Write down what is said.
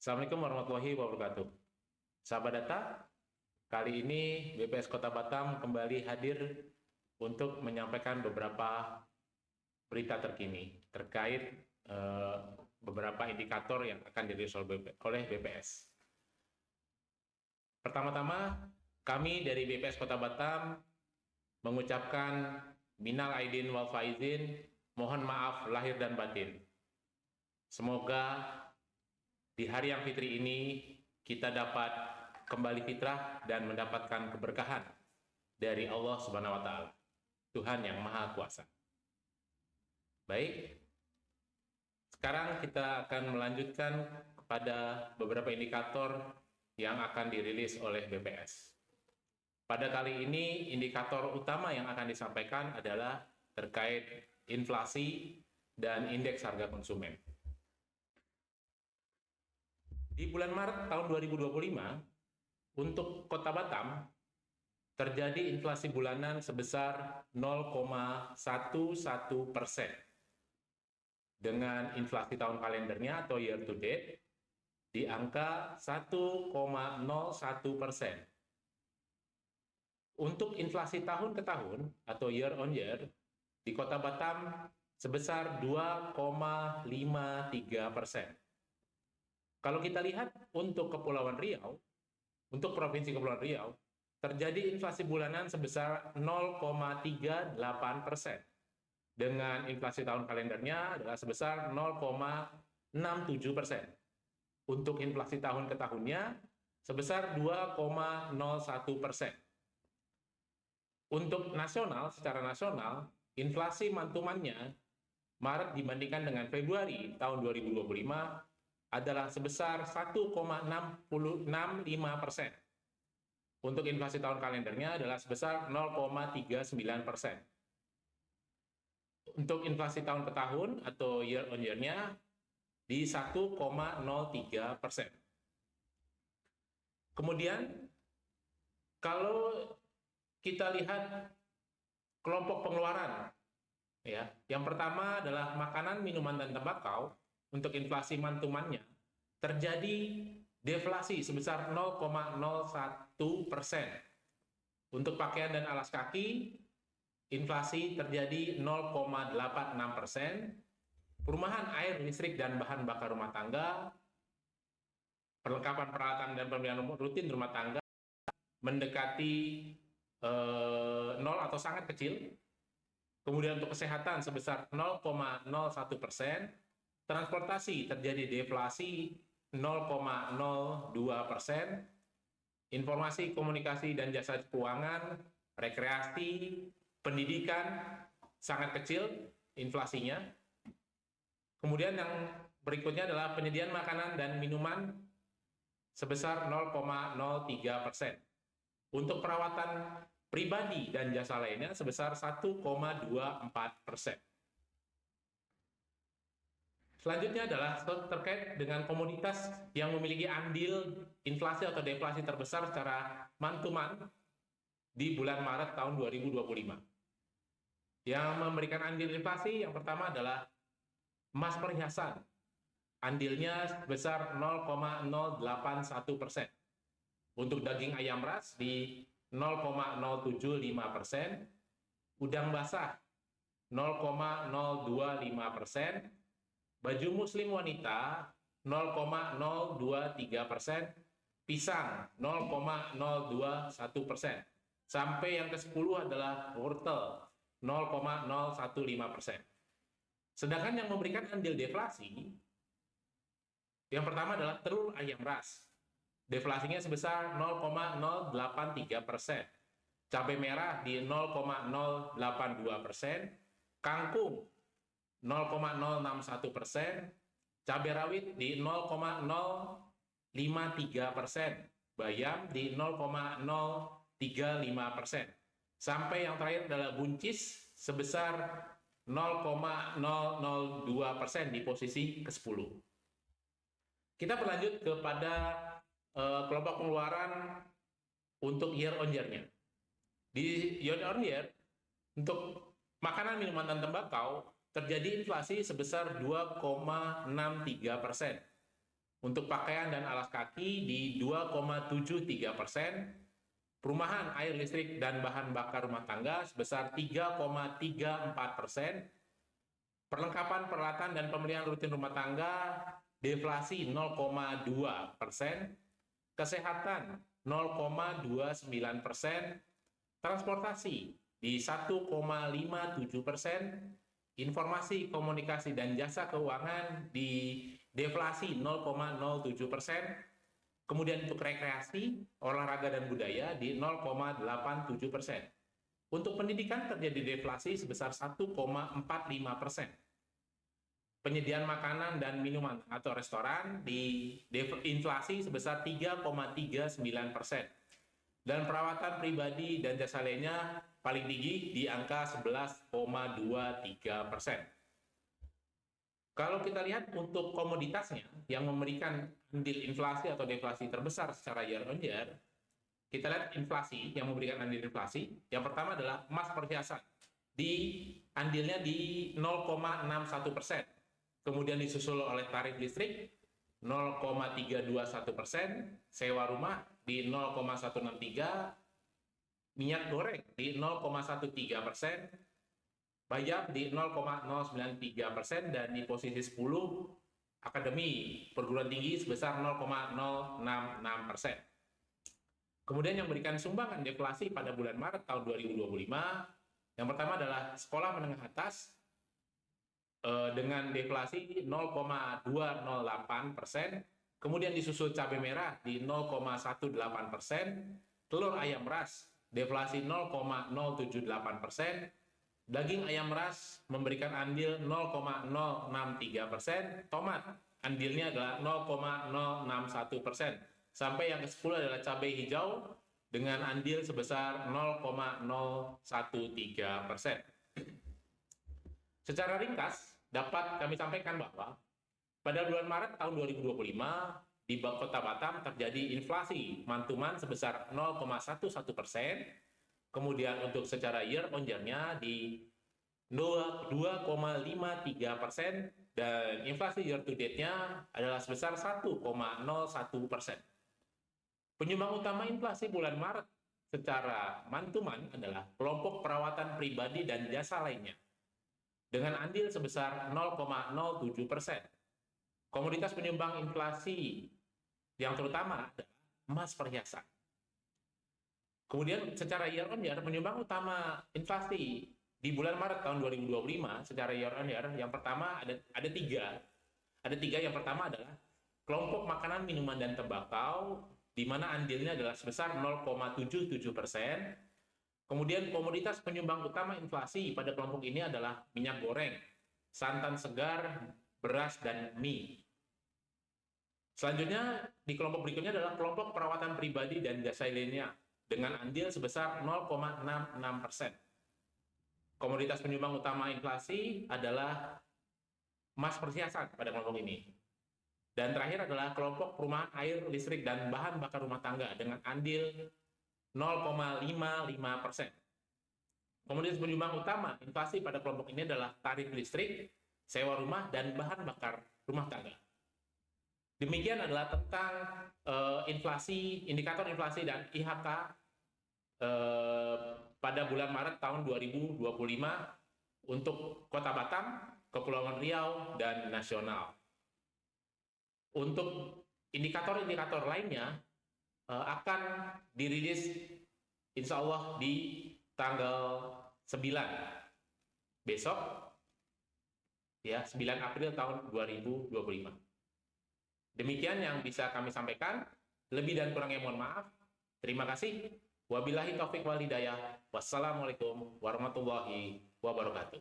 Assalamualaikum warahmatullahi wabarakatuh. Sahabat data, kali ini BPS Kota Batam kembali hadir untuk menyampaikan beberapa berita terkini terkait beberapa indikator yang akan dirilis oleh BPS. Pertama-tama, kami dari BPS Kota Batam mengucapkan minal aidin wal faizin, mohon maaf lahir dan batin. Semoga di hari yang fitri ini kita dapat kembali fitrah dan mendapatkan keberkahan dari Allah Subhanahu wa taala, Tuhan yang Maha Kuasa. Baik. Sekarang kita akan melanjutkan kepada beberapa indikator yang akan dirilis oleh BPS. Pada kali ini indikator utama yang akan disampaikan adalah terkait inflasi dan indeks harga konsumen. Di bulan Maret tahun 2025, untuk Kota Batam, terjadi inflasi bulanan sebesar 0,11%. Dengan inflasi tahun kalendernya atau year to date, di angka 1,01%. Untuk inflasi tahun ke tahun atau year on year, di Kota Batam sebesar 2,53%. Kalau kita lihat untuk Kepulauan Riau, untuk Provinsi Kepulauan Riau, terjadi inflasi bulanan sebesar 0,38%. Dengan inflasi tahun kalendernya adalah sebesar 0,67%. Untuk inflasi tahun ke tahunnya sebesar 2,01%. Untuk nasional, secara nasional, inflasi mantumannya Maret dibandingkan dengan Februari tahun 2025 adalah sebesar 1,65%. Untuk inflasi tahun kalendernya adalah sebesar 0,39%. Untuk inflasi tahun ke tahun atau year on year-nya di 1,03%. Kemudian, kalau kita lihat kelompok pengeluaran, ya, yang pertama adalah makanan, minuman, dan tembakau. Untuk inflasi mantumannya terjadi deflasi sebesar 0,01%. Untuk pakaian dan alas kaki, inflasi terjadi 0,86%. Perumahan, air, listrik, dan bahan bakar rumah tangga, perlengkapan peralatan dan pembelian rutin rumah tangga mendekati 0 atau sangat kecil. Kemudian untuk kesehatan sebesar 0,01%. Transportasi terjadi deflasi 0,02%, informasi, komunikasi, dan jasa keuangan, rekreasi, pendidikan sangat kecil inflasinya. Kemudian yang berikutnya adalah penyediaan makanan dan minuman sebesar 0,03%. Untuk perawatan pribadi dan jasa lainnya sebesar 1,24%. Selanjutnya adalah terkait dengan komoditas yang memiliki andil inflasi atau deflasi terbesar secara mantuman di bulan Maret tahun 2025. Yang memberikan andil inflasi yang pertama adalah emas perhiasan. Andilnya sebesar 0,081%. Untuk daging ayam ras di 0,075%, udang basah 0,025%, baju muslim wanita 0,023%, pisang 0,021%, sampai yang ke-10 adalah wortel 0,015%. Sedangkan yang memberikan andil deflasi, yang pertama adalah telur ayam ras. Deflasinya sebesar 0,083%. Cabai merah di 0,082%, kangkung 0,061%, cabai rawit di 0,053%, bayam di 0,035%, sampai yang terakhir adalah buncis sebesar 0,002% di posisi ke-10. Kita berlanjut kepada kelompok pengeluaran untuk year on year-nya. Di year on year, untuk makanan, minuman, dan tembakau terjadi inflasi sebesar 2,63%. Untuk pakaian dan alas kaki di 2,73%, perumahan, air, listrik, dan bahan bakar rumah tangga sebesar 3,34%, perlengkapan, peralatan, dan pembelian rutin rumah tangga deflasi 0,2%, kesehatan 0,29%, transportasi di 1,57%, informasi, komunikasi, dan jasa keuangan di deflasi 0,07%, kemudian untuk rekreasi, olahraga, dan budaya di 0,87%. Untuk pendidikan terjadi deflasi sebesar 1,45%. Penyediaan makanan dan minuman atau restoran di inflasi sebesar 3,39%. Dan perawatan pribadi dan jasa lainnya paling tinggi di angka 11,23%. Kalau kita lihat untuk komoditasnya yang memberikan andil inflasi atau deflasi terbesar secara year on year, kita lihat inflasi yang memberikan andil inflasi. Yang pertama adalah emas perhiasan. Andilnya di 0,61%. Kemudian disusul oleh tarif listrik 0,321%, sewa rumah di 0,163%, minyak goreng di 0,13%, pajak di 0,093%, dan di posisi 10 akademi perguruan tinggi sebesar 0,066%. Kemudian yang memberikan sumbangan deflasi pada bulan Maret tahun 2025, yang pertama adalah sekolah menengah atas dengan deflasi 0,208%, kemudian disusul cabai merah di 0,18%, telur ayam ras deflasi 0,078%, daging ayam ras memberikan andil 0,063%, tomat andilnya adalah 0,061%, sampai yang ke-10 adalah cabai hijau dengan andil sebesar 0,013%. Secara ringkas, dapat kami sampaikan bahwa pada bulan Maret tahun 2025, di Kota Batam terjadi inflasi mantuman sebesar 0,11%, kemudian untuk secara year on year-nya di 2,53%, dan inflasi year to date-nya adalah sebesar 1,01%. Penyumbang utama inflasi bulan Maret secara mantuman adalah kelompok perawatan pribadi dan jasa lainnya, dengan andil sebesar 0,07%. Komoditas penyumbang inflasi yang terutama adalah emas perhiasan. Kemudian secara year on year, penyumbang utama inflasi di bulan Maret tahun 2025 secara year on year, yang pertama ada tiga. Yang pertama adalah kelompok makanan, minuman, dan tembakau, di mana andilnya adalah sebesar 0,77%. Kemudian komoditas penyumbang utama inflasi pada kelompok ini adalah minyak goreng, santan segar, beras, dan mie. Selanjutnya, di kelompok berikutnya adalah kelompok perawatan pribadi dan jasa lainnya dengan andil sebesar 0,66%. Komoditas penyumbang utama inflasi adalah emas perhiasan pada kelompok ini. Dan terakhir adalah kelompok perumahan, air, listrik, dan bahan bakar rumah tangga dengan andil 0,55%. Komoditas penyumbang utama inflasi pada kelompok ini adalah tarif listrik, sewa rumah, dan bahan bakar rumah tangga. Demikian adalah tentang inflasi, indikator inflasi dan IHK pada bulan Maret tahun 2025 untuk Kota Batam, Kepulauan Riau, dan nasional. Untuk indikator-indikator lainnya akan dirilis insya Allah di tanggal 9 besok, ya, 9 April tahun 2025. Demikian yang bisa kami sampaikan. Lebih dan kurangnya mohon maaf. Terima kasih. Wabillahi taufiq wal hidayah. Wassalamualaikum warahmatullahi wabarakatuh.